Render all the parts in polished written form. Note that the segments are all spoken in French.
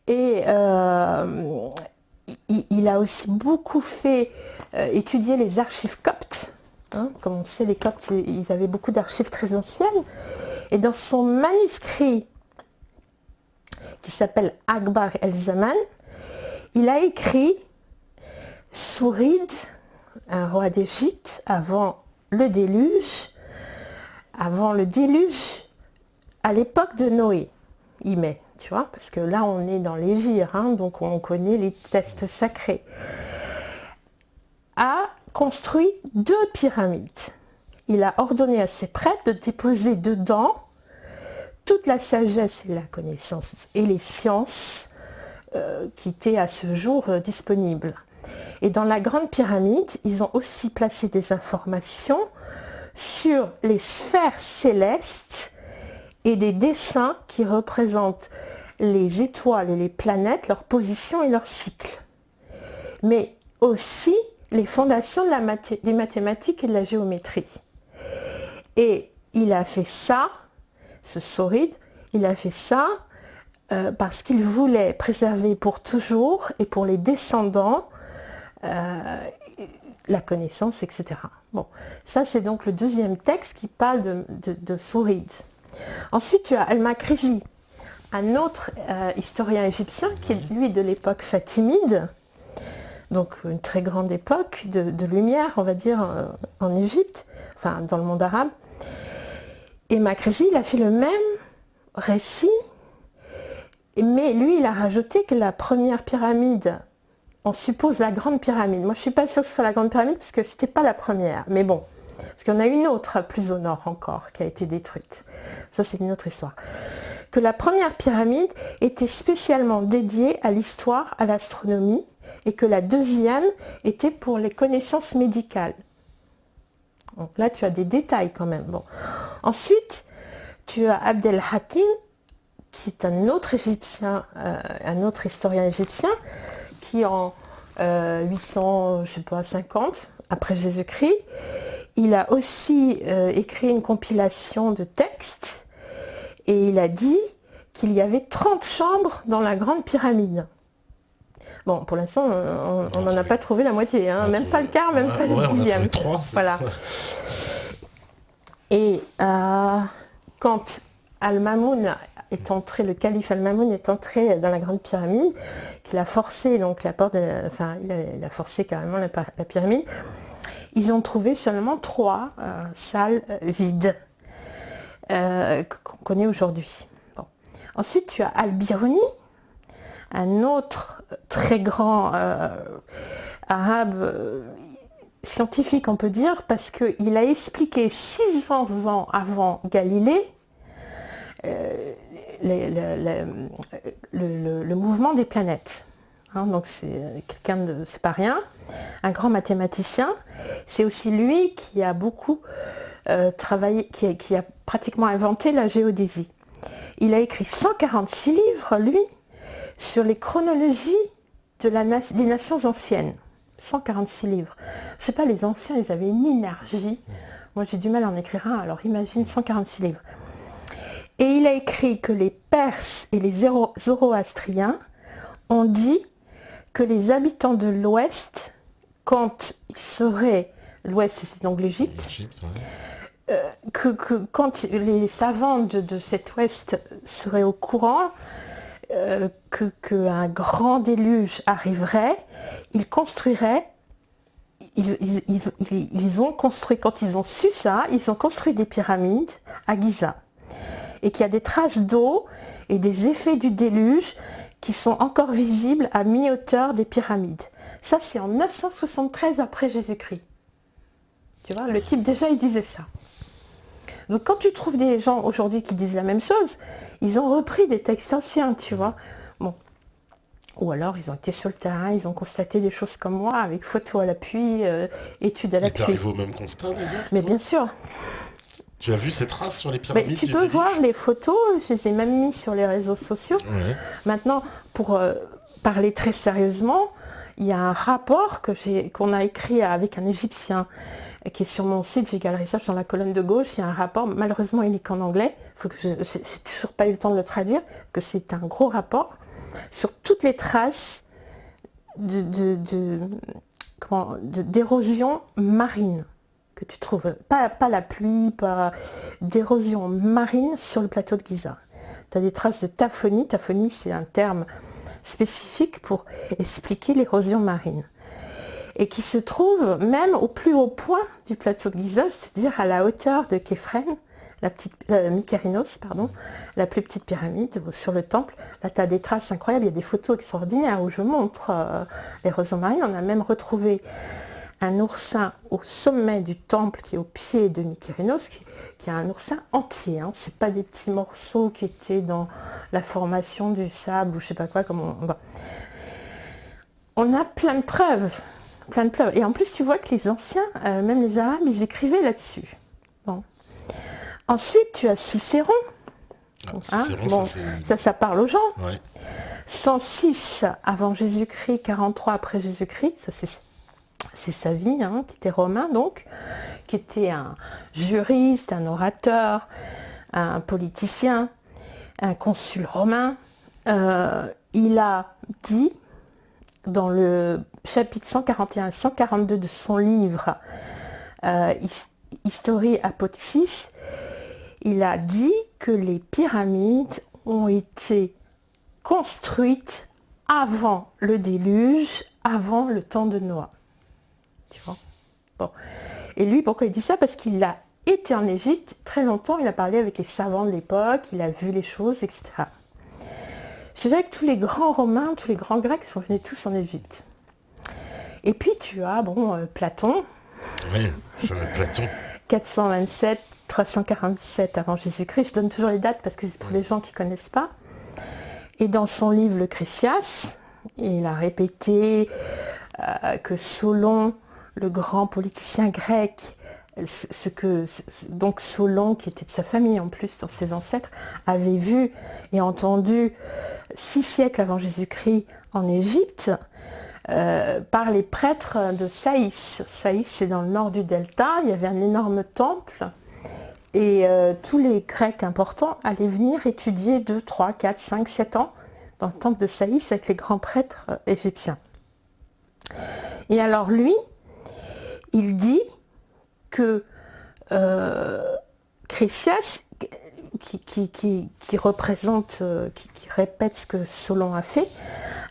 Et il a aussi beaucoup fait étudier les archives coptes. Hein, comme on sait, les Coptes, ils avaient beaucoup d'archives très anciennes. Et dans son manuscrit, qui s'appelle Akbar el-Zaman, il a écrit Souride, un roi d'Égypte, avant le déluge, à l'époque de Noé, il met, tu vois, parce que là on est dans l'Hégire, hein, donc on connaît les textes sacrés, a construit 2 pyramides. Il a ordonné à ses prêtres de déposer dedans toute la sagesse et la connaissance et les sciences qui étaient à ce jour disponibles. Et dans la grande pyramide, ils ont aussi placé des informations sur les sphères célestes et des dessins qui représentent les étoiles et les planètes, leur position et leur cycle. Mais aussi les fondations des mathématiques et de la géométrie. Et il a fait ça, ce Souride, il a fait ça parce qu'il voulait préserver pour toujours et pour les descendants la connaissance, etc. Bon, ça c'est donc le deuxième texte qui parle de Souride. Ensuite, tu as Al-Makrizi, un autre historien égyptien qui est lui de l'époque fatimide, donc une très grande époque de lumière, on va dire, en Égypte, enfin dans le monde arabe. Et Makrizi, il a fait le même récit, mais lui, il a rajouté que la première pyramide, on suppose la grande pyramide. Moi, je ne suis pas sûre que ce soit la grande pyramide, parce que ce n'était pas la première, mais bon. Parce qu'il y en a une autre, plus au nord encore, qui a été détruite. Ça, c'est une autre histoire. Que la première pyramide était spécialement dédiée à l'histoire, à l'astronomie, et que la deuxième était pour les connaissances médicales. Donc là, tu as des détails quand même. Bon. Ensuite, tu as Abdel Hakim, qui est un autre égyptien, un autre historien égyptien, qui en 850 après Jésus-Christ, il a aussi écrit une compilation de textes et il a dit qu'il y avait 30 chambres dans la grande pyramide. Bon, pour l'instant, on n'en a pas trouvé la moitié, hein, même pas le quart, même pas le dixième. On a trouvé 3, voilà. Et quand Al-Mamoun est entré, le calife Al-Mamoun est entré dans la grande pyramide, qu'il a forcé donc la porte, enfin il a forcé carrément la pyramide, ils ont trouvé seulement 3 salles vides qu'on connaît aujourd'hui. Bon. Ensuite, tu as Al-Biruni, un autre très grand arabe scientifique, on peut dire, parce qu'il a expliqué 600 ans avant Galilée le mouvement des planètes. Hein, donc c'est quelqu'un de, c'est pas rien, un grand mathématicien. C'est aussi lui qui a beaucoup travaillé, qui a pratiquement inventé la géodésie. Il a écrit 146 livres, lui, sur les chronologies des nations anciennes. 146 livres. Je sais pas, les anciens, ils avaient une énergie. Moi, j'ai du mal à en écrire un, alors imagine 146 livres. Et il a écrit que les Perses et les Zoroastriens ont dit que les habitants de l'Ouest, quand ils seraient, l'Ouest c'est donc l'Égypte, que quand les savants de cet Ouest seraient au courant qu'un grand déluge arriverait, ils construiraient, ils ont construit, quand ils ont su ça, ils ont construit des pyramides à Giza. Et qu'il y a des traces d'eau et des effets du déluge qui sont encore visibles à mi-hauteur des pyramides. Ça, c'est en 973 après Jésus-Christ. Tu vois, le type, déjà, il disait ça. Donc, quand tu trouves des gens aujourd'hui qui disent la même chose, ils ont repris des textes anciens, tu vois. Bon. Ou alors, ils ont été sur le terrain, ils ont constaté des choses comme moi, avec photos à l'appui, études à l'appui. Et tu arrives au même constat, d'ailleurs? Mais bien sûr. Tu as vu ces traces sur les pyramides? Mais tu peux voir les photos, je les ai même mis sur les réseaux sociaux. Ouais. Maintenant, pour parler très sérieusement, il y a un rapport qu'on a écrit avec un Égyptien qui est sur mon site, j'ai Égal Research dans la colonne de gauche. Il y a un rapport, malheureusement il n'est qu'en anglais, j'ai toujours pas eu le temps de le traduire, que c'est un gros rapport. sur toutes les traces d'érosion marine que tu trouves. Pas la pluie, pas d'érosion marine sur le plateau de Giza. Tu as des traces de taphonie. Taphonie, c'est un terme spécifique pour expliquer l'érosion marine. Et qui se trouve même au plus haut point du plateau de Giza, c'est-à-dire à la hauteur de Képhren, Mykérinos, la plus petite pyramide sur le temple. Là, tu as des traces incroyables, il y a des photos extraordinaires où je montre l'érosion marine. On a même retrouvé un oursin au sommet du temple qui est au pied de Mykérinos, qui est un oursin entier. Hein. Ce n'est pas des petits morceaux qui étaient dans la formation du sable ou je ne sais pas quoi. On a plein de preuves. Et en plus, tu vois que les anciens, même les Arabes, ils écrivaient là-dessus. Bon. Ensuite, tu as Cicéron. Cicéron, ça parle aux gens. Ouais. 106 avant Jésus-Christ, 43 après Jésus-Christ, ça c'est sa vie, qui était romain donc, qui était un juriste, un orateur, un politicien, un consul romain. Il a dit, dans le chapitre 141 et 142 de son livre Historia Apophthegms, il a dit que les pyramides ont été construites avant le déluge, avant le temps de Noé. Tu vois ? Bon. Et lui, pourquoi il dit ça ? Parce qu'il a été en Égypte très longtemps, il a parlé avec les savants de l'époque, il a vu les choses, etc. Je dirais que tous les grands Romains, tous les grands Grecs sont venus tous en Égypte. Et puis tu as, Platon. Oui, Platon. 427, 347 avant Jésus-Christ. Je donne toujours les dates parce que c'est pour les gens qui ne connaissent pas. Et dans son livre Le Chrysias, il a répété que Solon, le grand politicien grec, donc Solon, qui était de sa famille en plus, dans ses ancêtres, avait vu et entendu 6 siècles avant Jésus-Christ en Égypte, par les prêtres de Saïs. Saïs, c'est dans le nord du delta, il y avait un énorme temple, et tous les Grecs importants allaient venir étudier 2, 3, 4, 5, 7 ans dans le temple de Saïs avec les grands prêtres égyptiens. Et alors lui, il dit que Chrysias, qui représente, qui répète ce que Solon a fait,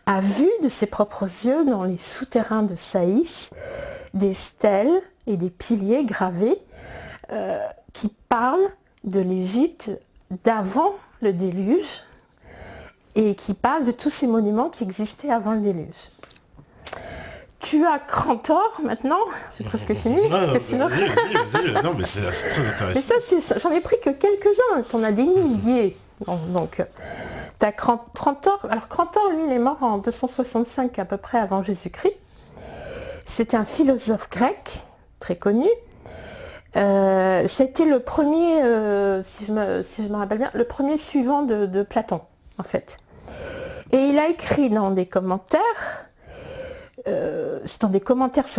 a vu de ses propres yeux dans les souterrains de Saïs des stèles et des piliers gravés qui parlent de l'Égypte d'avant le déluge et qui parlent de tous ces monuments qui existaient avant le déluge. Tu as Crantor maintenant, j'ai presque fini. Vas-y. Non, mais c'est très intéressant. Mais ça, j'en ai pris que quelques-uns, tu en as des milliers. Donc, tu as Crantor. Alors, Crantor, lui, il est mort en 265 à peu près avant Jésus-Christ. C'était un philosophe grec, très connu. C'était le premier, si je me rappelle bien, le premier suivant de Platon, en fait. Et il a écrit dans des commentaires sur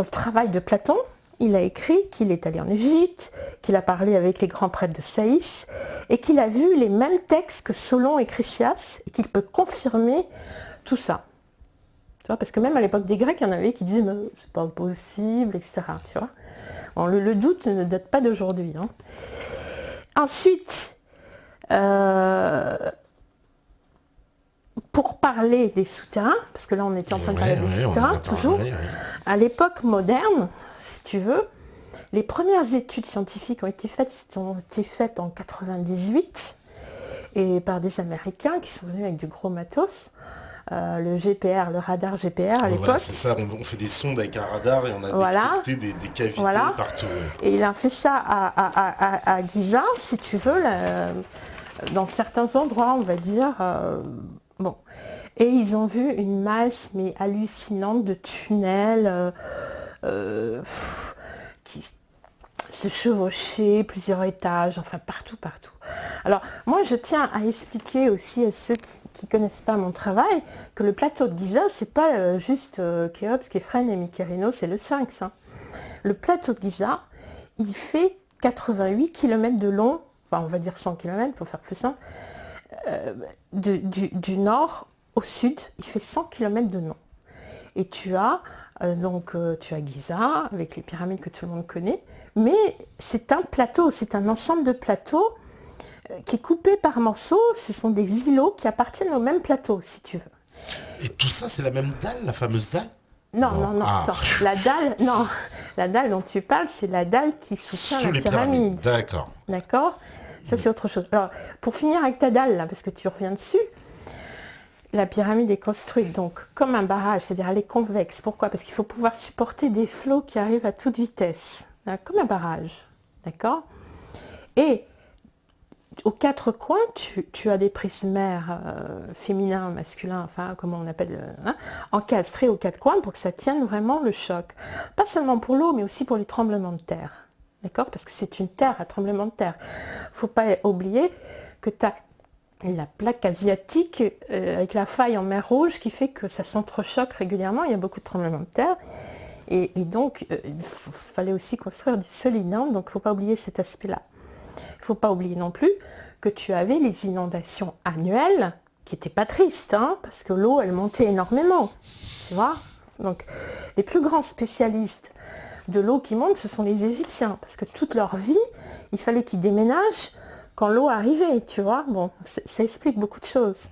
le travail de Platon, il a écrit qu'il est allé en Égypte, qu'il a parlé avec les grands prêtres de Saïs, et qu'il a vu les mêmes textes que Solon et Chrysias, et qu'il peut confirmer tout ça. Tu vois, parce que même à l'époque des Grecs, il y en avait qui disaient mais c'est pas possible, etc. Tu vois. Bon, le doute ne date pas d'aujourd'hui. Hein. Ensuite, pour parler des souterrains, parce que là on était en train de parler des souterrains, toujours, à l'époque moderne, si tu veux, les premières études scientifiques ont été faites en 98, et par des Américains qui sont venus avec du gros matos, le GPR, le radar GPR à l'époque. Voilà, c'est ça, on fait des sondes avec un radar et on a détecté des cavités partout. Ouais. Et il a fait ça à Giza, si tu veux, dans certains endroits, on va dire. Bon. Et ils ont vu une masse mais hallucinante de tunnels qui se chevauchaient, plusieurs étages, enfin partout. Alors moi je tiens à expliquer aussi à ceux qui ne connaissent pas mon travail que le plateau de Giza, c'est pas juste Khéops, Képhren et Mykérinos et le Sphinx. Hein. Le plateau de Giza, il fait 88 km de long, enfin on va dire 100 km pour faire plus simple, du nord au sud, il fait 100 km de long. Et tu as Giza, avec les pyramides que tout le monde connaît, mais c'est un plateau, c'est un ensemble de plateaux qui est coupé par morceaux. Ce sont des îlots qui appartiennent au même plateau, si tu veux. Et tout ça, c'est la même dalle, la fameuse dalle? Non. Attends. La dalle dont tu parles, c'est la dalle qui soutient la pyramide. D'accord. Ça, c'est autre chose. Alors, pour finir avec ta dalle, là, parce que tu reviens dessus, la pyramide est construite donc comme un barrage, c'est-à-dire elle est convexe. Pourquoi? Parce qu'il faut pouvoir supporter des flots qui arrivent à toute vitesse, comme un barrage. D'accord. Et aux quatre coins, tu as des prismaires féminins, masculins, enfin, comment on appelle, encastrés aux quatre coins pour que ça tienne vraiment le choc. Pas seulement pour l'eau, mais aussi pour les tremblements de terre. D'accord? Parce que c'est une terre à tremblement de terre. Il ne faut pas oublier que tu as la plaque asiatique avec la faille en mer Rouge qui fait que ça s'entrechoque régulièrement. Il y a beaucoup de tremblements de terre. Et donc, il fallait aussi construire du solide, donc il ne faut pas oublier cet aspect-là. Il ne faut pas oublier non plus que tu avais les inondations annuelles qui n'étaient pas tristes, parce que l'eau, elle montait énormément, tu vois. Donc, les plus grands spécialistes de l'eau qui monte, ce sont les Égyptiens, parce que toute leur vie, il fallait qu'ils déménagent quand l'eau arrivait, tu vois. Bon, ça explique beaucoup de choses.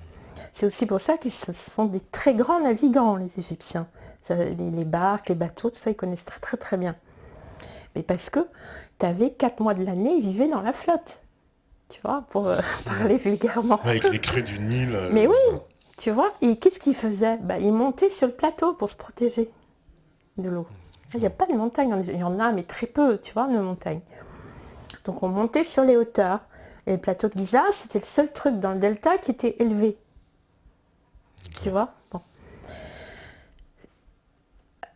C'est aussi pour ça qu'ils sont des très grands navigants, les Égyptiens. Les barques, les bateaux, tout ça, ils connaissent très très très bien. Mais parce que tu avais 4 mois de l'année, ils vivaient dans la flotte. Tu vois, pour parler vulgairement. Avec les crues du Nil. Mais oui, tu vois. Et qu'est-ce qu'ils faisaient? Ils montaient sur le plateau pour se protéger de l'eau. Il n'y a pas de montagne. Il y en a, mais très peu, tu vois, de montagnes. Donc on montait sur les hauteurs. Et le plateau de Giza, c'était le seul truc dans le delta qui était élevé. Tu vois? Bon.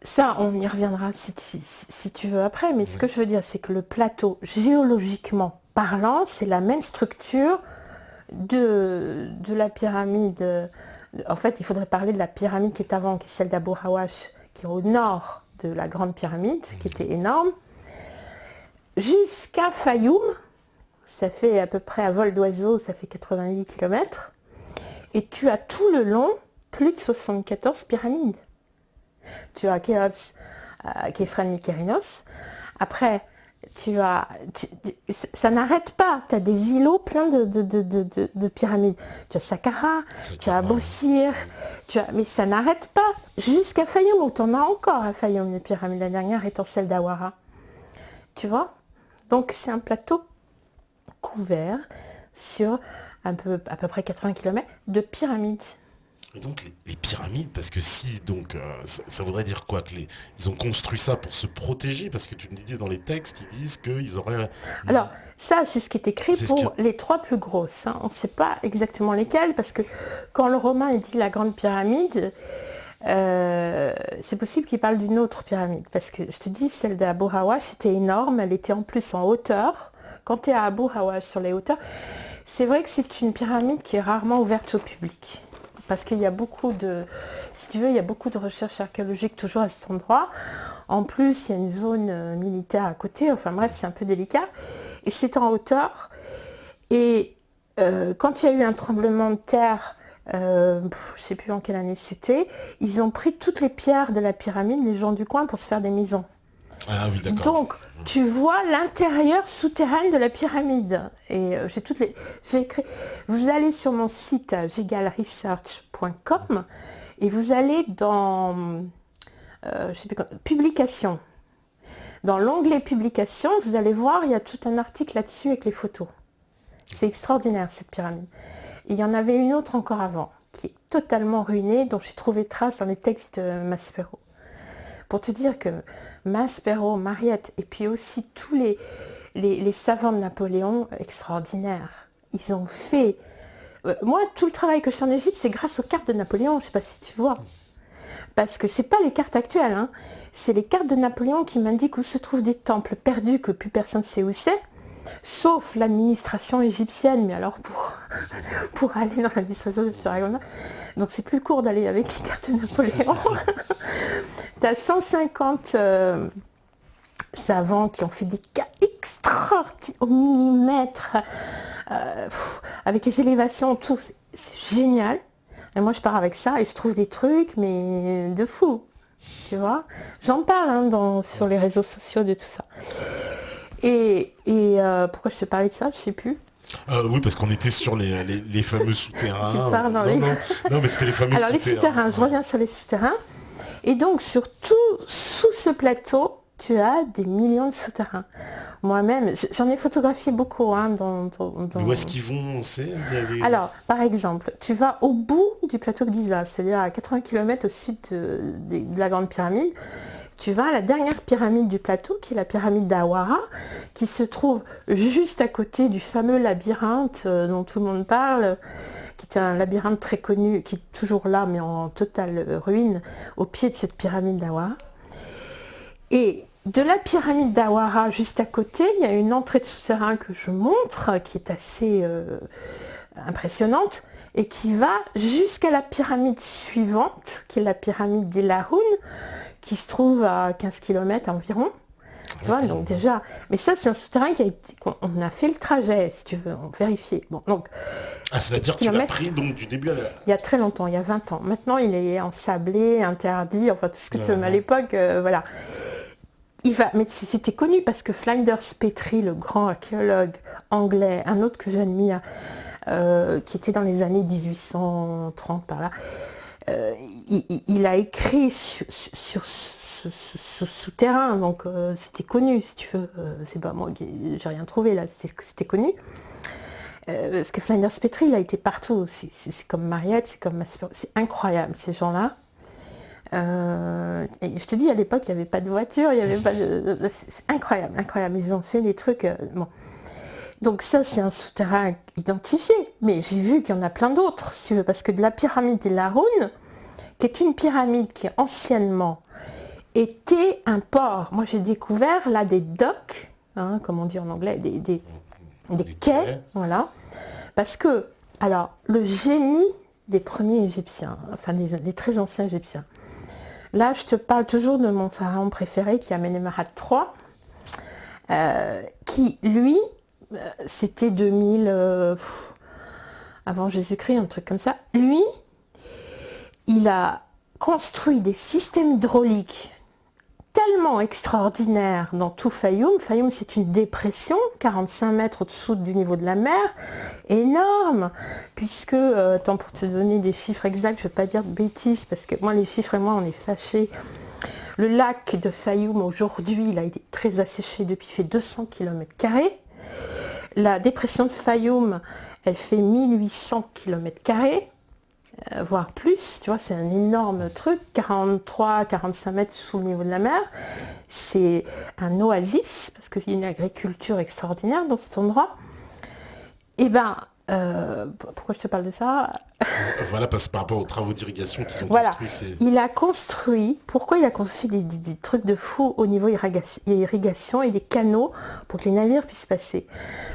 Ça, on y reviendra si tu veux après, mais ce que je veux dire, c'est que le plateau, géologiquement parlant, c'est la même structure de la pyramide. En fait, il faudrait parler de la pyramide qui est avant, qui est celle d'Abu Rawash, qui est au nord de la grande pyramide, qui était énorme, jusqu'à Fayoum. Ça fait à peu près à vol d'oiseau, ça fait 88 km. Et tu as tout le long plus de 74 pyramides. Tu as Khéops, Khéphren, Mykérinos. Après, ça n'arrête pas. Tu as des îlots pleins de pyramides. Tu as Saqqara, tu as Bossir, mais ça n'arrête pas. Jusqu'à Fayoum, où tu en as encore à Fayoum, les pyramides. La dernière étant celle d'Awara. Tu vois? Donc c'est un plateau couvert sur à peu près 80 km de pyramides. Et donc les pyramides, parce que si, donc ça voudrait dire quoi? Ils ont construit ça pour se protéger, parce que tu me disais dans les textes, ils disent qu'ils auraient... Alors, ça, c'est ce qui est écrit pour les 3 plus grosses. On ne sait pas exactement lesquelles, parce que quand le Romain dit la grande pyramide, c'est possible qu'il parle d'une autre pyramide. Parce que, je te dis, celle d'Abu Rawash était énorme, elle était en plus en hauteur. Quand tu es à Abu Rawash, sur les hauteurs, c'est vrai que c'est une pyramide qui est rarement ouverte au public. Parce qu'il y a beaucoup de, si tu veux, il y a beaucoup de recherches archéologiques toujours à cet endroit. En plus, il y a une zone militaire à côté. Enfin bref, c'est un peu délicat. Et c'est en hauteur. Et quand il y a eu un tremblement de terre, je ne sais plus en quelle année c'était, ils ont pris toutes les pierres de la pyramide, les gens du coin, pour se faire des maisons. Ah oui, d'accord. Donc, tu vois l'intérieur souterrain de la pyramide. Et j'ai écrit. Vous allez sur mon site gigalresearch.com et vous allez dans publications. Dans l'onglet publications, vous allez voir, il y a tout un article là-dessus avec les photos. C'est extraordinaire cette pyramide. Et il y en avait une autre encore avant, qui est totalement ruinée, dont j'ai trouvé trace dans les textes de Maspero. Pour te dire que Maspero, Mariette, et puis aussi tous les savants de Napoléon, extraordinaires. Ils ont fait... moi, tout le travail que je fais en Égypte, c'est grâce aux cartes de Napoléon, je ne sais pas si tu vois. Parce que ce n'est pas les cartes actuelles, c'est les cartes de Napoléon qui m'indiquent où se trouvent des temples perdus que plus personne ne sait où c'est, sauf l'administration égyptienne, mais alors pour aller dans l'administration égyptienne, donc c'est plus court d'aller avec les cartes de Napoléon. Tu as 150 savants qui ont fait des cas extraordinaires au millimètre, avec les élévations, tout, c'est génial. Et moi, je pars avec ça et je trouve des trucs, mais de fou. Tu vois, j'en parle sur les réseaux sociaux de tout ça. Et pourquoi je te parlais de ça, je sais plus. Oui, parce qu'on était sur les fameux souterrains. Tu pars dans non, mais c'était les fameux Alors, les souterrains, je reviens sur les souterrains. Et donc, surtout, sous ce plateau, tu as des millions de souterrains. Moi-même, j'en ai photographié beaucoup. Où est-ce qu'ils vont, on sait Alors, par exemple, tu vas au bout du plateau de Giza, c'est-à-dire à 80 km au sud de la Grande Pyramide. Tu vas à la dernière pyramide du plateau, qui est la pyramide d'Awara, qui se trouve juste à côté du fameux labyrinthe dont tout le monde parle, qui est un labyrinthe très connu, qui est toujours là, mais en totale ruine, au pied de cette pyramide d'Awara. Et de la pyramide d'Awara, juste à côté, il y a une entrée de souterrain que je montre, qui est assez impressionnante, et qui va jusqu'à la pyramide suivante, qui est la pyramide d'Ilahun, qui se trouve à 15 km environ. Tu vois, donc déjà, mais ça c'est un souterrain on a fait le trajet, si tu veux, on vérifiait. Bon, donc, c'est-à-dire que tu l'as pris donc du début à la... Il y a très longtemps, il y a 20 ans. Maintenant, il est ensablé, interdit, enfin tout ce que tu veux, mais à l'époque, voilà. Mais c'était connu parce que Flinders Petrie, le grand archéologue anglais, un autre que j'admire, qui était dans les années 1830 par là, il a écrit sur ce souterrain, donc c'était connu, si tu veux. C'est pas moi qui j'ai rien trouvé là, c'était connu. Parce que Flinders Petrie, il a été partout. C'est comme Mariette, c'est incroyable ces gens-là. Et je te dis, à l'époque, il n'y avait pas de voiture, il n'y avait pas de... C'est incroyable, incroyable. Ils ont fait des trucs... bon. Donc ça, c'est un souterrain identifié. Mais j'ai vu qu'il y en a plein d'autres, si tu veux, parce que de la pyramide d'Ilahun, qui est une pyramide qui anciennement était un port. Moi, j'ai découvert là des docks, comme on dit en anglais, des quais, voilà. Parce que, alors, le génie des premiers Égyptiens, enfin des très anciens Égyptiens. Là, je te parle toujours de mon pharaon préféré, qui est Amenemhat III, qui, lui, c'était 2000, avant Jésus-Christ, un truc comme ça. Lui, il a construit des systèmes hydrauliques tellement extraordinaires dans tout Fayoum. Fayoum, c'est une dépression, 45 mètres au-dessous du niveau de la mer, énorme, puisque, pour te donner des chiffres exacts, je ne vais pas dire de bêtises, parce que moi, les chiffres et moi, on est fâchés. Le lac de Fayoum, aujourd'hui, il a été très asséché depuis, il fait 200 km². La dépression de Fayoum, elle fait 1800 km². Voire plus, tu vois, c'est un énorme truc, 43-45 mètres sous le niveau de la mer. C'est un oasis, parce qu'il y a une agriculture extraordinaire dans cet endroit. Et ben, pourquoi je te parle de ça? Voilà, parce que par rapport aux travaux d'irrigation qui sont voilà. construits, il a construit, pourquoi il a construit des trucs de fou au niveau irrigation et des canaux pour que les navires puissent passer?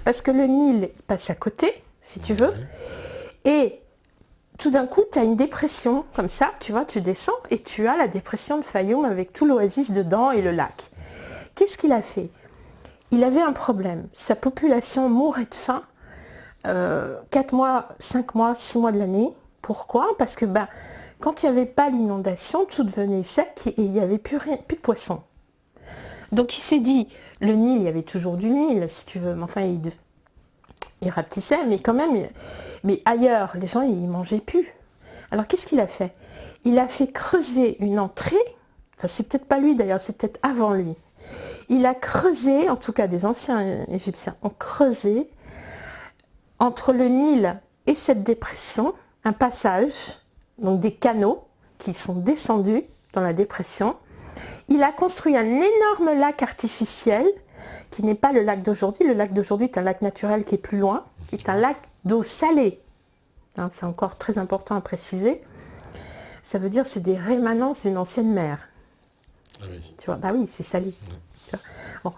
Parce que le Nil passe à côté, si tu veux, et tout d'un coup, tu as une dépression, comme ça, tu vois, tu descends, et tu as la dépression de Fayoum avec tout l'oasis dedans et le lac. Qu'est-ce qu'il a fait? Il avait un problème. Sa population mourait de faim 4 mois, 5 mois, 6 mois de l'année. Pourquoi? Parce que quand il n'y avait pas l'inondation, tout devenait sec et il n'y avait plus de poissons. Donc il s'est dit, le Nil, il y avait toujours du Nil, si tu veux, mais enfin, il rapetissait, mais quand même, mais ailleurs, les gens, ils mangeaient plus. Alors, qu'est-ce qu'il a fait? Il a fait creuser une entrée, enfin, c'est peut-être pas lui d'ailleurs, c'est peut-être avant lui. Il a creusé, en tout cas des anciens Égyptiens ont creusé, entre le Nil et cette dépression, un passage, donc des canaux qui sont descendus dans la dépression. Il a construit un énorme lac artificiel, qui n'est pas le lac d'aujourd'hui. Le lac d'aujourd'hui est un lac naturel qui est plus loin, qui est un lac d'eau salée. C'est encore très important à préciser. Ça veut dire que c'est des rémanences d'une ancienne mer. Ah oui. Tu vois, oui, c'est salé. Ouais. Bon.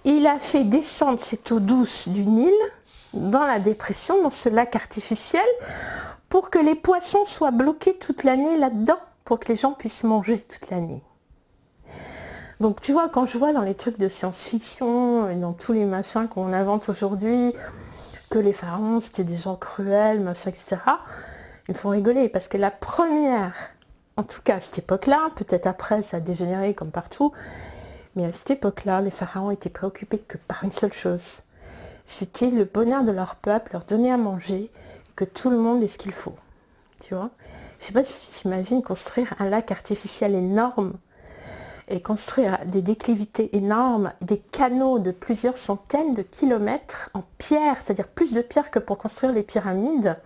Il a fait descendre cette eau douce du Nil dans la dépression, dans ce lac artificiel, pour que les poissons soient bloqués toute l'année là-dedans, pour que les gens puissent manger toute l'année. Donc tu vois, quand je vois dans les trucs de science-fiction et dans tous les machins qu'on invente aujourd'hui, que les pharaons c'était des gens cruels, machin, etc., ils me font rigoler parce que la première, en tout cas à cette époque-là, peut-être après ça a dégénéré comme partout, mais à cette époque-là, les pharaons étaient préoccupés que par une seule chose. C'était le bonheur de leur peuple, leur donner à manger, que tout le monde ait ce qu'il faut. Tu vois ? Je ne sais pas si tu t'imagines construire un lac artificiel énorme et construire des déclivités énormes, des canaux de plusieurs centaines de kilomètres en pierre, c'est-à-dire plus de pierre que pour construire les pyramides,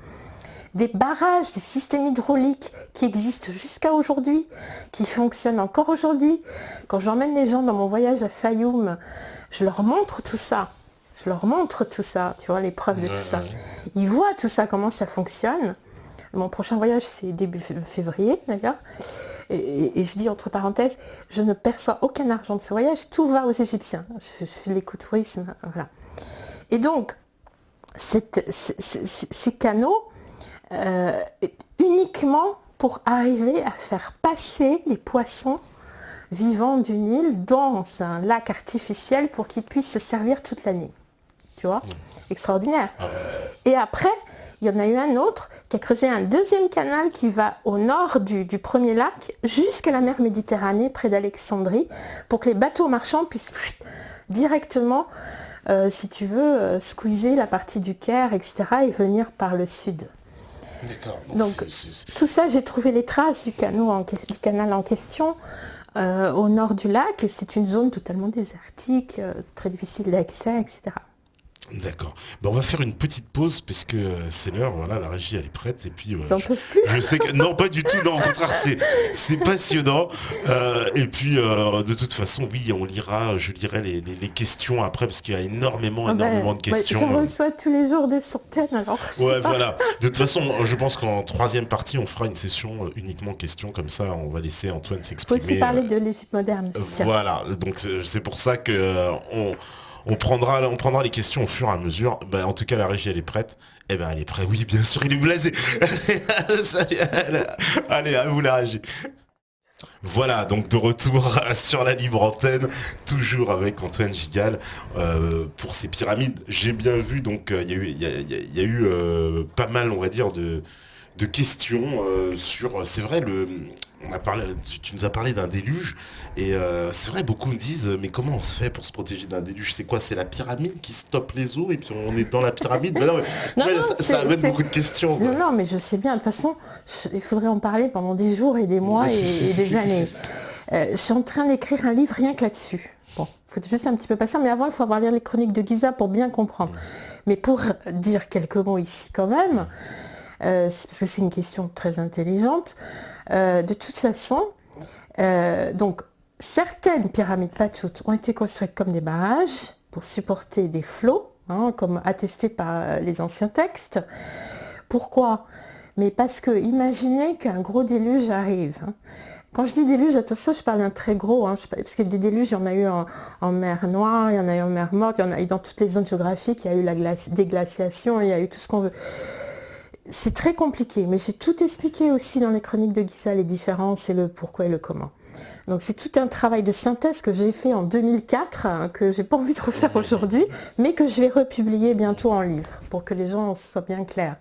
des barrages, des systèmes hydrauliques qui existent jusqu'à aujourd'hui, qui fonctionnent encore aujourd'hui. Quand j'emmène les gens dans mon voyage à Fayoum, je leur montre tout ça. Tu vois, les preuves de tout ça. Ils voient tout ça, comment ça fonctionne. Mon prochain voyage, c'est début février, d'ailleurs. Et je dis entre parenthèses, je ne perçois aucun argent de ce voyage, tout va aux Égyptiens. Je fais l'écotourisme, voilà. Et donc, ces canaux, uniquement pour arriver à faire passer les poissons vivants du Nil dans un lac artificiel pour qu'ils puissent se servir toute l'année. Tu vois ? Extraordinaire. Et après, il y en a eu un autre qui a creusé un deuxième canal qui va au nord du premier lac jusqu'à la mer Méditerranée, près d'Alexandrie, pour que les bateaux marchands puissent directement, si tu veux, squeezer la partie du Caire, etc., et venir par le sud. D'accord. Donc, tout ça, j'ai trouvé les traces du canal en question au nord du lac. C'est une zone totalement désertique, très difficile d'accès, etc. D'accord. Ben, on va faire une petite pause parce que c'est l'heure, voilà, la régie elle est prête et puis Ils en peuvent plus. je sais que non, pas du tout, non, au contraire c'est passionnant et puis de toute façon oui, je lirai les questions après parce qu'il y a énormément de questions. J'en reçois tous les jours des centaines alors. Ouais, voilà. De toute façon, je pense qu'en troisième partie, on fera une session uniquement questions comme ça, on va laisser Antoine s'exprimer. Il faut aussi parler de l'Égypte moderne. Voilà, donc c'est pour ça que on prendra les questions au fur et à mesure. Ben, en tout cas, la régie, elle est prête. Eh ben, elle est prête. Oui, bien sûr, il est blasé. Allez, à vous la régie. Voilà, donc de retour sur la libre antenne, toujours avec Antoine Gigal pour ces pyramides. J'ai bien vu, donc il y a eu pas mal, on va dire, de questions sur. C'est vrai, tu nous as parlé d'un déluge. Et c'est vrai, beaucoup me disent, mais comment on se fait pour se protéger d'un déluge? C'est quoi? C'est la pyramide qui stoppe les eaux et puis on est dans la pyramide? Mais non, mais ça amène beaucoup de questions. Non, mais je sais bien. De toute façon, il faudrait en parler pendant des jours et des mois et des années. Je suis en train d'écrire un livre rien que là-dessus. Bon, il faut juste un petit peu passer, mais avant, il faut avoir lu les chroniques de Giza pour bien comprendre. Mais pour dire quelques mots ici quand même, parce que c'est une question très intelligente, de toute façon, donc, certaines pyramides, pas toutes, ont été construites comme des barrages pour supporter des flots, comme attesté par les anciens textes. Pourquoi? Mais parce que imaginez qu'un gros déluge arrive. Quand je dis déluge, attention, je parle d'un très gros, parce que des déluges, il y en a eu en mer Noire, il y en a eu en mer Morte, il y en a eu dans toutes les zones géographiques, il y a eu la déglaciation, il y a eu tout ce qu'on veut. C'est très compliqué, mais j'ai tout expliqué aussi dans les chroniques de Giza, les différences et le pourquoi et le comment. Donc c'est tout un travail de synthèse que j'ai fait en 2004, que j'ai pas envie de refaire aujourd'hui, mais que je vais republier bientôt en livre, pour que les gens soient bien clairs.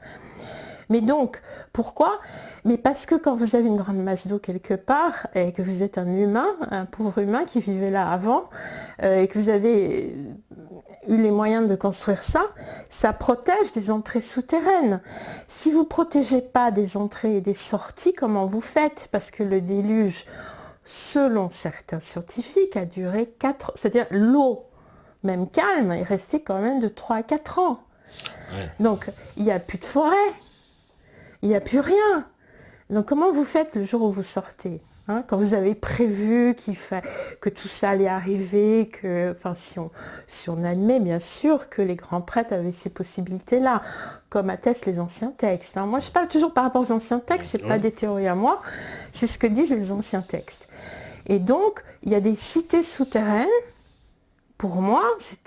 Mais donc, pourquoi? Mais parce que quand vous avez une grande masse d'eau quelque part, et que vous êtes un humain, un pauvre humain qui vivait là avant, et que vous avez eu les moyens de construire ça, ça protège des entrées souterraines. Si vous ne protégez pas des entrées et des sorties, comment vous faites? Parce que le déluge, selon certains scientifiques, a duré 4 ans. C'est-à-dire l'eau, même calme, est restée quand même de 3 à 4 ans. Ouais. Donc, il n'y a plus de forêt. Il n'y a plus rien. Donc comment vous faites le jour où vous sortez, quand vous avez prévu que tout ça allait arriver, si on admet bien sûr que les grands prêtres avaient ces possibilités-là, comme attestent les anciens textes. Moi je parle toujours par rapport aux anciens textes, c'est pas des théories à moi, c'est ce que disent les anciens textes. Et donc il y a des cités souterraines, pour moi,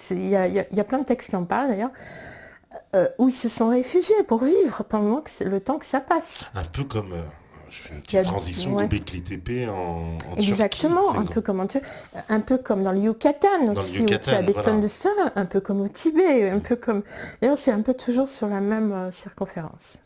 il y a plein de textes qui en parlent d'ailleurs, où ils se sont réfugiés pour vivre pendant le temps que ça passe. Un peu comme, je fais une petite transition de Göbekli Tepe en Exactement, Turquie, un peu comme dans le Yucatan aussi, où tu as des tonnes de sel, un peu comme au Tibet, un peu comme... D'ailleurs, c'est un peu toujours sur la même circonférence.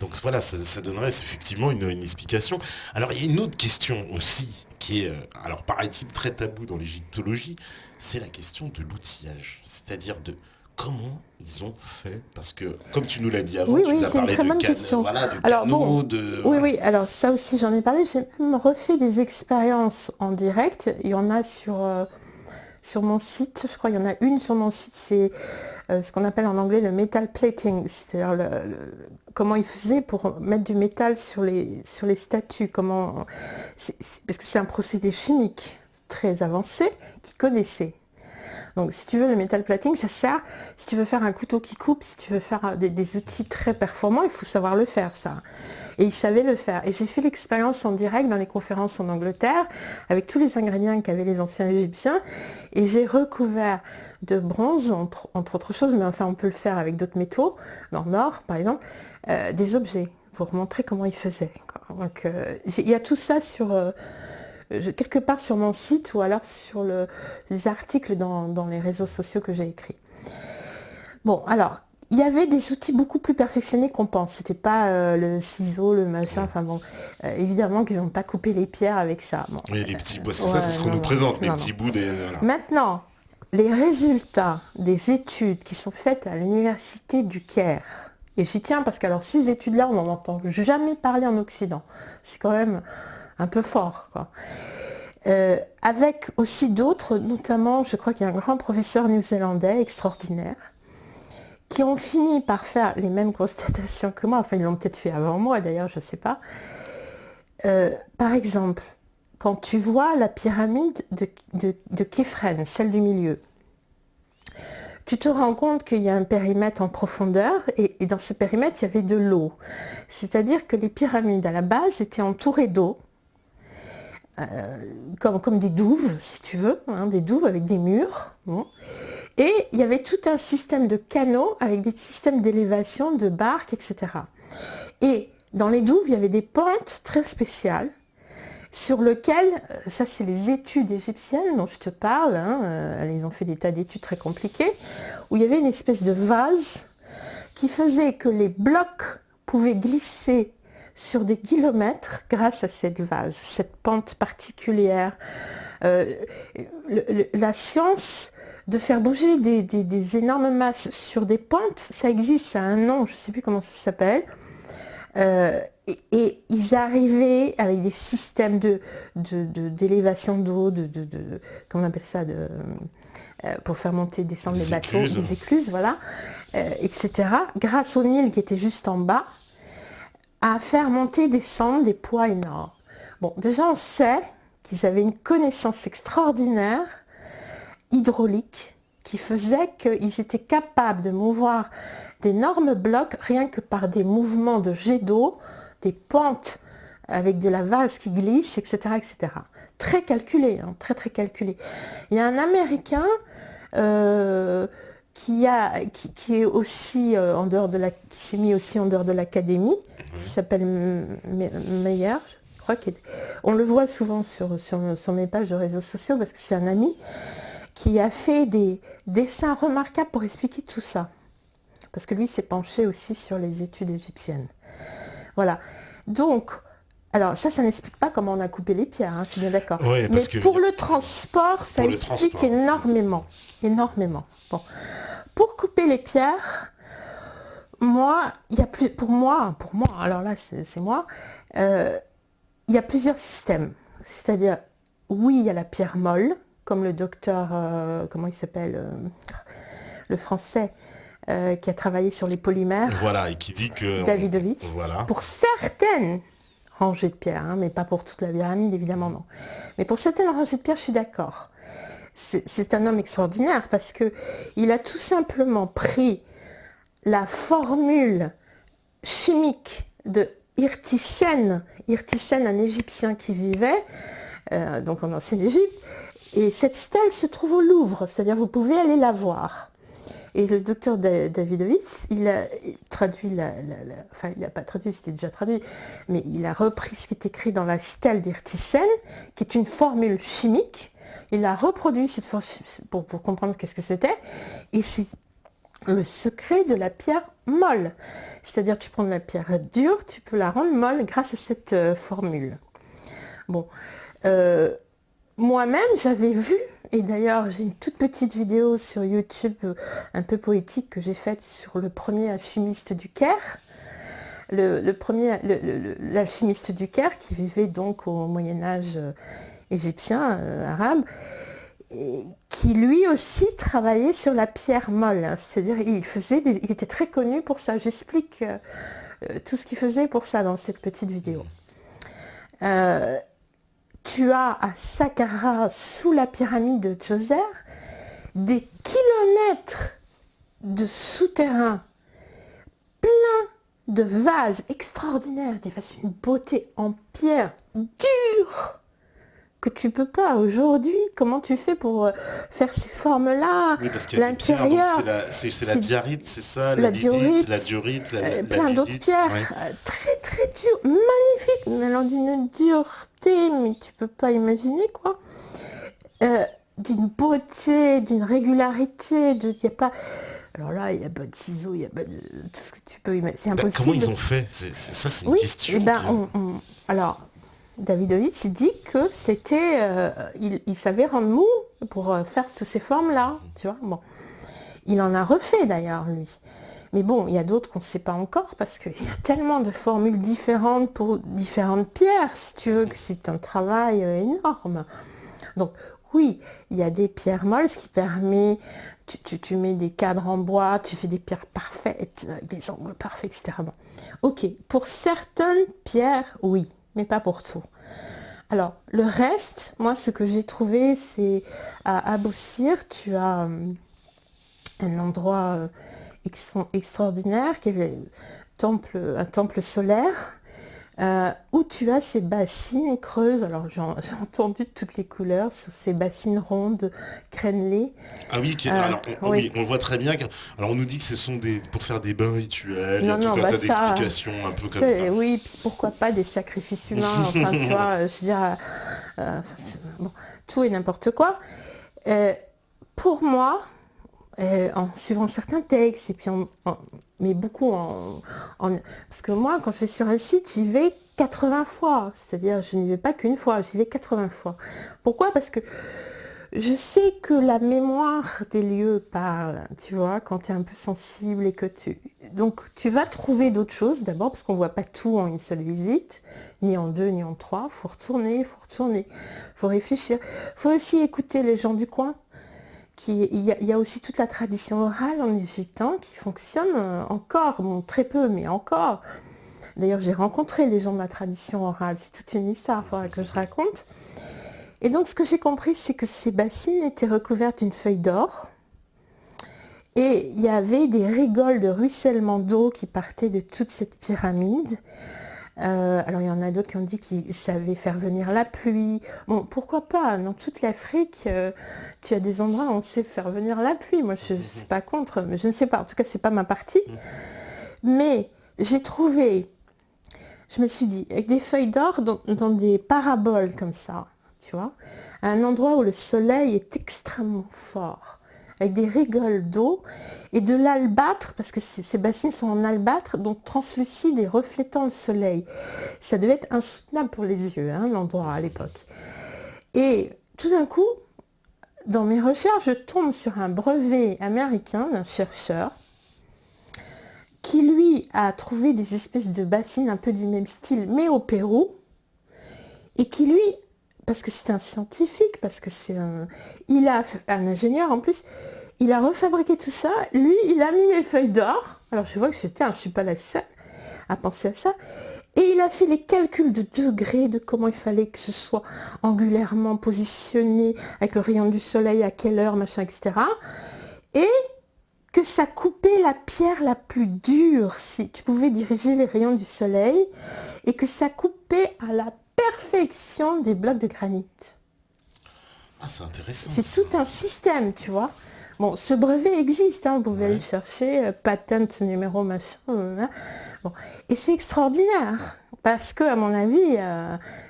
Donc voilà, ça donnerait effectivement une explication. Alors il y a une autre question aussi qui est, alors paraît-il très tabou dans l'égyptologie, c'est la question de l'outillage. C'est-à-dire de comment ils ont fait. Parce que comme tu nous l'as dit avant, Oui, tu oui, nous as c'est une parlé très de, bonne question. voilà, de Alors canaux, bon, de... oui, Voilà. oui, alors ça aussi j'en ai parlé, j'ai même refait des expériences en direct. Il y en a sur mon site, je crois qu'il y en a une sur mon site, c'est ce qu'on appelle en anglais le metal plating, c'est-à-dire comment ils faisaient pour mettre du métal sur les statues, parce que c'est un procédé chimique très avancé qu'ils connaissaient. Donc si tu veux, le metal plating, ça sert, si tu veux faire un couteau qui coupe, si tu veux faire des outils très performants, il faut savoir le faire, ça. Et ils savaient le faire. Et j'ai fait l'expérience en direct dans les conférences en Angleterre, avec tous les ingrédients qu'avaient les anciens Égyptiens, et j'ai recouvert de bronze, entre autres choses, mais enfin on peut le faire avec d'autres métaux, dans l'or par exemple, des objets, pour montrer comment ils faisaient, quoi. Donc il y a tout ça quelque part sur mon site ou alors sur les articles dans les réseaux sociaux que j'ai écrits. Bon, alors, il y avait des outils beaucoup plus perfectionnés qu'on pense. C'était pas le ciseau, le machin, enfin bon, évidemment qu'ils n'ont pas coupé les pierres avec ça. Bon, Et les petits bouts, parce que ça, c'est ce qu'on nous présente, les petits bouts des... Voilà. Maintenant, les résultats des études qui sont faites à l'université du Caire, et j'y tiens parce que alors ces études-là, on n'en entend jamais parler en Occident. C'est quand même un peu fort, quoi. Avec aussi d'autres, notamment, je crois qu'il y a un grand professeur néo-zélandais extraordinaire, qui ont fini par faire les mêmes constatations que moi, enfin ils l'ont peut-être fait avant moi d'ailleurs, je ne sais pas. Par exemple, quand tu vois la pyramide de Képhren, celle du milieu, tu te rends compte qu'il y a un périmètre en profondeur et dans ce périmètre, il y avait de l'eau. C'est-à-dire que les pyramides, à la base, étaient entourées d'eau, comme des douves, si tu veux, hein, des douves avec des murs. Bon. Et il y avait tout un système de canaux avec des systèmes d'élévation, de barques, etc. Et dans les douves, il y avait des pentes très spéciales sur lesquelles, ça c'est les études égyptiennes dont je te parle, hein, ils ont fait des tas d'études très compliquées, où il y avait une espèce de vase qui faisait que les blocs pouvaient glisser sur des kilomètres grâce à cette vase, cette pente particulière. La science de faire bouger des énormes masses sur des pentes, ça existe, ça a un nom, je ne sais plus comment ça s'appelle. Et ils arrivaient avec des systèmes d'élévation d'eau, comment on appelle ça, pour faire monter et descendre les bateaux, des écluses, voilà, etc. Grâce au Nil qui était juste en bas, à faire monter et descendre des poids énormes. Bon, déjà on sait qu'ils avaient une connaissance extraordinaire hydraulique qui faisait qu'ils étaient capables de mouvoir d'énormes blocs rien que par des mouvements de jets d'eau, des pentes avec de la vase qui glisse, etc. etc. Très calculé, hein, très très calculé. Il y a un Américain qui est aussi en dehors de qui s'est mis aussi en dehors de l'académie, qui s'appelle Meyer, je crois on le voit souvent sur mes pages de réseaux sociaux parce que c'est un ami qui a fait des dessins remarquables pour expliquer tout ça. Parce que lui s'est penché aussi sur les études égyptiennes. Voilà. Donc, alors ça n'explique pas comment on a coupé les pierres, hein, je suis bien d'accord. Ouais, mais pour le transport, ça explique énormément. Énormément. Bon. Pour couper les pierres, moi, il y a plus, pour moi, alors là c'est moi, il y a plusieurs systèmes. C'est-à-dire, oui, il y a la pierre molle, comme le docteur, comment il s'appelle, le français, qui a travaillé sur les polymères. Voilà, et qui dit que... Davidovitz. Voilà. Pour certaines rangées de pierres, hein, mais pas pour toute la pyramide, évidemment non. Mais pour certaines rangées de pierres, je suis d'accord. C'est un homme extraordinaire parce qu'il a tout simplement pris la formule chimique de Hirtisen, un Égyptien qui vivait donc en ancienne Égypte, et cette stèle se trouve au Louvre, c'est-à-dire vous pouvez aller la voir. Et le docteur Davidovitz, il a traduit enfin il n'a pas traduit, c'était déjà traduit, mais il a repris ce qui est écrit dans la stèle d'Hirtisen, qui est une formule chimique. Il a reproduit cette formule pour comprendre qu'est-ce que c'était, et le secret de la pierre molle. C'est-à-dire tu prends de la pierre dure, tu peux la rendre molle grâce à cette formule. Bon, moi-même j'avais vu, et d'ailleurs j'ai une toute petite vidéo sur YouTube un peu poétique que j'ai faite sur le premier alchimiste du Caire. L'alchimiste du Caire qui vivait donc au Moyen-Âge égyptien, arabe, et qui lui aussi travaillait sur la pierre molle, hein. C'est-à-dire il était très connu pour ça. J'explique tout ce qu'il faisait pour ça dans cette petite vidéo. Tu as à Saqqara, sous la pyramide de Djoser, des kilomètres de souterrains, plein de vases extraordinaires, des vases d'une beauté en pierre dure, que tu peux pas aujourd'hui. Comment tu fais pour faire ces formes-là? Oui, parce qu'il y a l'intérieur, c'est la diorite, c'est ça, la lydite, diorite, la diorite, la plein d'autres ludite, pierres, ouais. très très dures, magnifiques, mais alors d'une dureté, mais tu peux pas imaginer quoi. D'une beauté, d'une régularité, il y a pas. Alors là, il n'y a pas de ciseaux, il n'y a pas de tout ce que tu peux imaginer. C'est impossible. Comment ils ont fait? Ça, c'est une question. Et ben, alors, Davidovitz, il dit que c'était, il savait rendre mou pour faire toutes ces formes-là, tu vois. Bon, il en a refait d'ailleurs lui. Mais bon, il y a d'autres qu'on ne sait pas encore parce qu'il y a tellement de formules différentes pour différentes pierres, si tu veux, que c'est un travail énorme. Donc oui, il y a des pierres molles, ce qui permet, tu mets des cadres en bois, tu fais des pierres parfaites, avec des angles parfaits, etc. Bon. Ok, pour certaines pierres, oui, mais pas pour tout. Alors, le reste, moi, ce que j'ai trouvé, c'est à Abou Sir, tu as un endroit extraordinaire, qui est un temple solaire, où tu as ces bassines creuses. Alors j'ai entendu toutes les couleurs sur ces bassines rondes, crénelées. Ah oui, oui, on le voit très bien. Alors on nous dit que ce sont pour faire des bains rituels, il y a tout un tas d'explications un peu comme ça. Oui, puis pourquoi pas des sacrifices humains, enfin tu vois, je veux dire, bon, tout et n'importe quoi. Pour moi, en suivant certains textes, et puis mais beaucoup parce que moi, quand je vais sur un site, j'y vais 80 fois. C'est-à-dire, je n'y vais pas qu'une fois, j'y vais 80 fois. Pourquoi? Parce que je sais que la mémoire des lieux parle, tu vois, quand tu es un peu sensible et que donc, tu vas trouver d'autres choses, d'abord, parce qu'on ne voit pas tout en une seule visite, ni en deux, ni en trois. Il faut retourner, il faut réfléchir. Il faut aussi écouter les gens du coin. Il y a aussi toute la tradition orale en Égypte qui fonctionne encore, bon, très peu, mais encore. D'ailleurs, j'ai rencontré les gens de la tradition orale, c'est toute une histoire, il faudra que je raconte. Et donc, ce que j'ai compris, c'est que ces bassines étaient recouvertes d'une feuille d'or, et il y avait des rigoles de ruissellement d'eau qui partaient de toute cette pyramide. Alors il y en a d'autres qui ont dit qu'ils savaient faire venir la pluie. Bon, pourquoi pas? Dans toute l'Afrique, tu as des endroits où on sait faire venir la pluie. Moi, je ne suis pas contre, mais je ne sais pas. En tout cas, c'est pas ma partie. Mais j'ai trouvé, je me suis dit, avec des feuilles d'or dans des paraboles comme ça, tu vois, à un endroit où le soleil est extrêmement fort, avec des rigoles d'eau et de l'albâtre, parce que ces bassines sont en albâtre, donc translucide et reflétant le soleil. Ça devait être insoutenable pour les yeux, l'endroit à l'époque. Et tout d'un coup, dans mes recherches, je tombe sur un brevet américain d'un chercheur qui, lui, a trouvé des espèces de bassines un peu du même style, mais au Pérou, et qui, lui, parce que c'est un scientifique, parce que il a un ingénieur en plus, il a refabriqué tout ça, lui, il a mis les feuilles d'or. Alors je vois que je ne suis pas la seule à penser à ça. Et il a fait les calculs de degrés, de comment il fallait que ce soit angulairement positionné, avec le rayon du soleil, à quelle heure, machin, etc. Et que ça coupait la pierre la plus dure, si tu pouvais diriger les rayons du soleil, et que ça coupait à la perfection des blocs de granit. Ah, c'est intéressant. C'est tout un système, tu vois. Bon, ce brevet existe, vous pouvez aller le chercher, patent numéro machin. Bon. Et c'est extraordinaire. Parce que, à mon avis,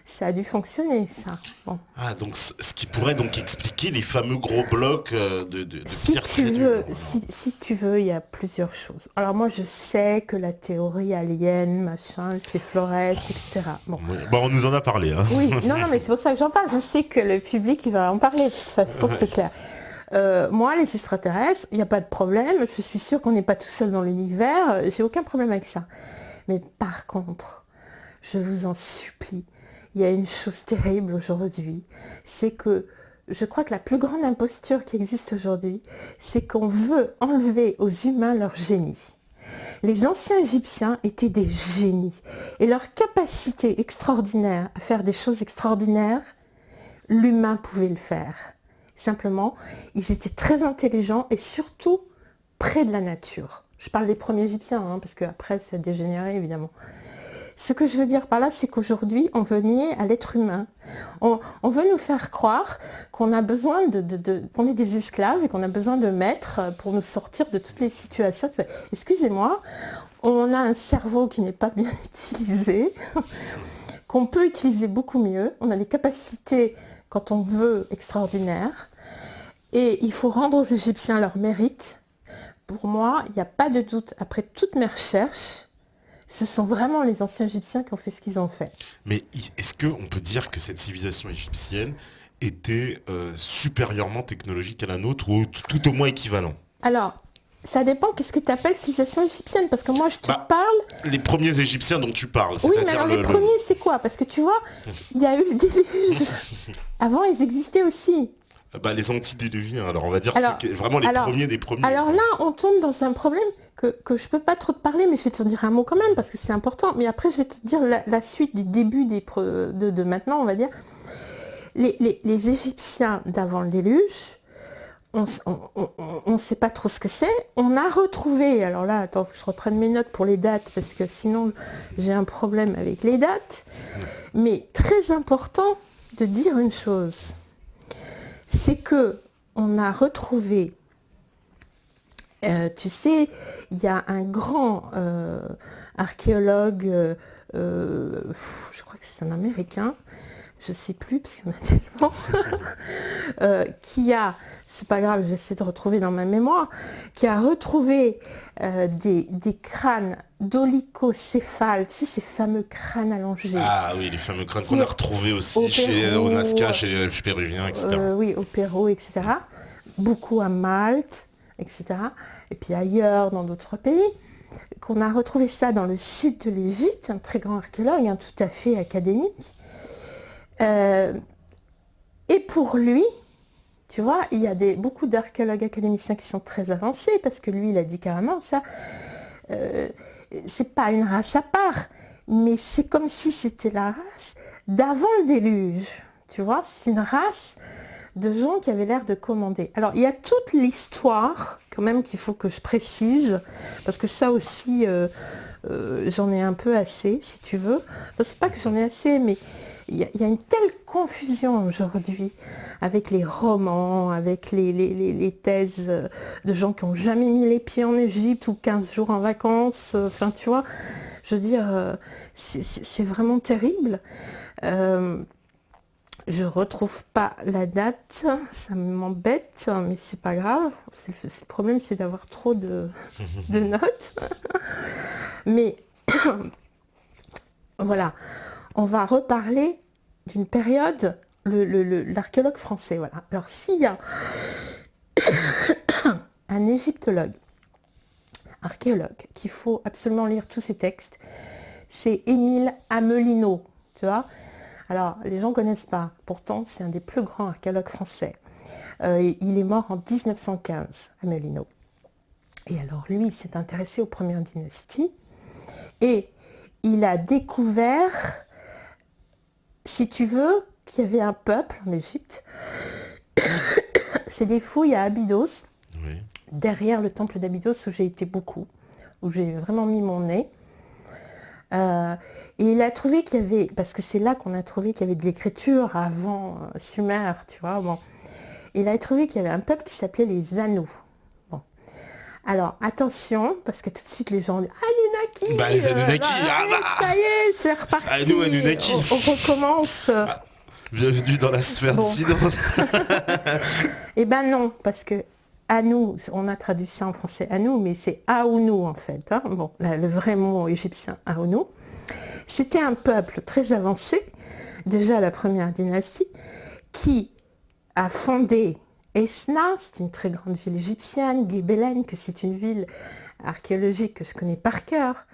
ça a dû fonctionner, ça. Bon. Ah, donc ce qui pourrait donc expliquer les fameux gros blocs de Si pierre tu très veux, dure. Voilà. si tu veux, il y a plusieurs choses. Alors moi, je sais que la théorie alien, machin, les Flores, etc. Bon. Oui. Bon, on nous en a parlé. Hein. Oui, non, mais c'est pour ça que j'en parle. Je sais que le public, il va en parler de toute façon, c'est clair. Moi, les extraterrestres, il n'y a pas de problème. Je suis sûre qu'on n'est pas tout seul dans l'univers. J'ai aucun problème avec ça. Mais par contre, je vous en supplie, il y a une chose terrible aujourd'hui. C'est que je crois que la plus grande imposture qui existe aujourd'hui, c'est qu'on veut enlever aux humains leur génie. Les anciens Égyptiens étaient des génies. Et leur capacité extraordinaire à faire des choses extraordinaires, l'humain pouvait le faire. Simplement, ils étaient très intelligents et surtout près de la nature. Je parle des premiers Égyptiens, parce qu'après, ça a dégénéré, évidemment. Ce que je veux dire par là, c'est qu'aujourd'hui, on veut nier à l'être humain. On veut nous faire croire qu'on a besoin qu'on est des esclaves et qu'on a besoin de maîtres pour nous sortir de toutes les situations. Excusez-moi, on a un cerveau qui n'est pas bien utilisé, qu'on peut utiliser beaucoup mieux. On a des capacités, quand on veut, extraordinaires. Et il faut rendre aux Égyptiens leur mérite. Pour moi, il n'y a pas de doute, après toutes mes recherches, ce sont vraiment les anciens Égyptiens qui ont fait ce qu'ils ont fait. Mais est-ce qu'on peut dire que cette civilisation égyptienne était supérieurement technologique à la nôtre ou tout au moins équivalent? Alors, ça dépend qu'est-ce que tu appelles civilisation égyptienne, parce que moi je te parle... Les premiers Égyptiens dont tu parles. Oui, mais alors les premiers c'est quoi? Parce que tu vois, il y a eu le déluge. Avant ils existaient aussi. Les anti-déluviens, alors on va dire c'est vraiment les premiers des premiers. Alors là, on tombe dans un problème que je ne peux pas trop te parler, mais je vais te dire un mot quand même, parce que c'est important. Mais après, je vais te dire la suite du début de maintenant, on va dire. Les Égyptiens d'avant le déluge, on ne sait pas trop ce que c'est. On a retrouvé, alors là, attends, je reprenne mes notes pour les dates, parce que sinon, j'ai un problème avec les dates. Mais très important de dire une chose. C'est que on a retrouvé, tu sais, il y a un grand archéologue, je crois que c'est un Américain, je ne sais plus parce qu'il y en a tellement, qui a, c'est pas grave, je vais essayer de retrouver dans ma mémoire, qui a retrouvé des crânes d'olicocéphales, tu sais, ces fameux crânes allongés. Ah oui, les fameux crânes qu'on a retrouvés aussi au Nazca, chez les Péruviens, etc. Oui, au Pérou, etc. Beaucoup à Malte, etc. Et puis ailleurs, dans d'autres pays. Qu'on a retrouvé ça dans le sud de l'Égypte, un très grand archéologue, tout à fait académique. Et pour lui, tu vois, il y a beaucoup d'archéologues académiciens qui sont très avancés, parce que lui, il a dit carrément ça. C'est pas une race à part, mais c'est comme si c'était la race d'avant le déluge. Tu vois, c'est une race de gens qui avaient l'air de commander. Alors, il y a toute l'histoire, quand même, qu'il faut que je précise, parce que ça aussi, j'en ai un peu assez, si tu veux. Enfin, c'est pas que j'en ai assez, mais il y a une telle confusion aujourd'hui avec les romans, avec les thèses de gens qui n'ont jamais mis les pieds en Égypte ou 15 jours en vacances. Enfin, tu vois, je veux dire, c'est vraiment terrible. Je retrouve pas la date, ça m'embête, mais c'est pas grave. Le problème, c'est d'avoir trop de notes. Mais voilà, on va reparler d'une période, l'archéologue français. Voilà. Alors, s'il y a un égyptologue, archéologue, qu'il faut absolument lire tous ses textes, c'est Émile Amelino, tu vois. Alors, les gens ne connaissent pas. Pourtant, c'est un des plus grands archéologues français. Il est mort en 1915, Amelino. Et alors, lui, il s'est intéressé aux premières dynasties. Et il a découvert, si tu veux, qu'il y avait un peuple en Égypte. C'est des fouilles à Abydos, oui. Derrière le temple d'Abydos, où j'ai été beaucoup, où j'ai vraiment mis mon nez. Et il a trouvé qu'il y avait, parce que c'est là qu'on a trouvé qu'il y avait de l'écriture avant Sumer, tu vois. Bon. Il a trouvé qu'il y avait un peuple qui s'appelait les Anou. Bon. Alors attention, parce que tout de suite les gens disent « Ah, il y en a Bah, les Anunnaki, ça y est, c'est reparti. Anunnaki. On recommence. Bienvenue dans la sphère Bon. dissidente. Eh ben non, parce que Anu, on a traduit ça en français Anu, mais c'est Aunu en fait. Hein. Bon, le vrai mot égyptien Aunu. C'était un peuple très avancé, déjà la première dynastie, qui a fondé Esna, c'est une très grande ville égyptienne, Gébelen, que c'est une ville archéologique que je connais par cœur,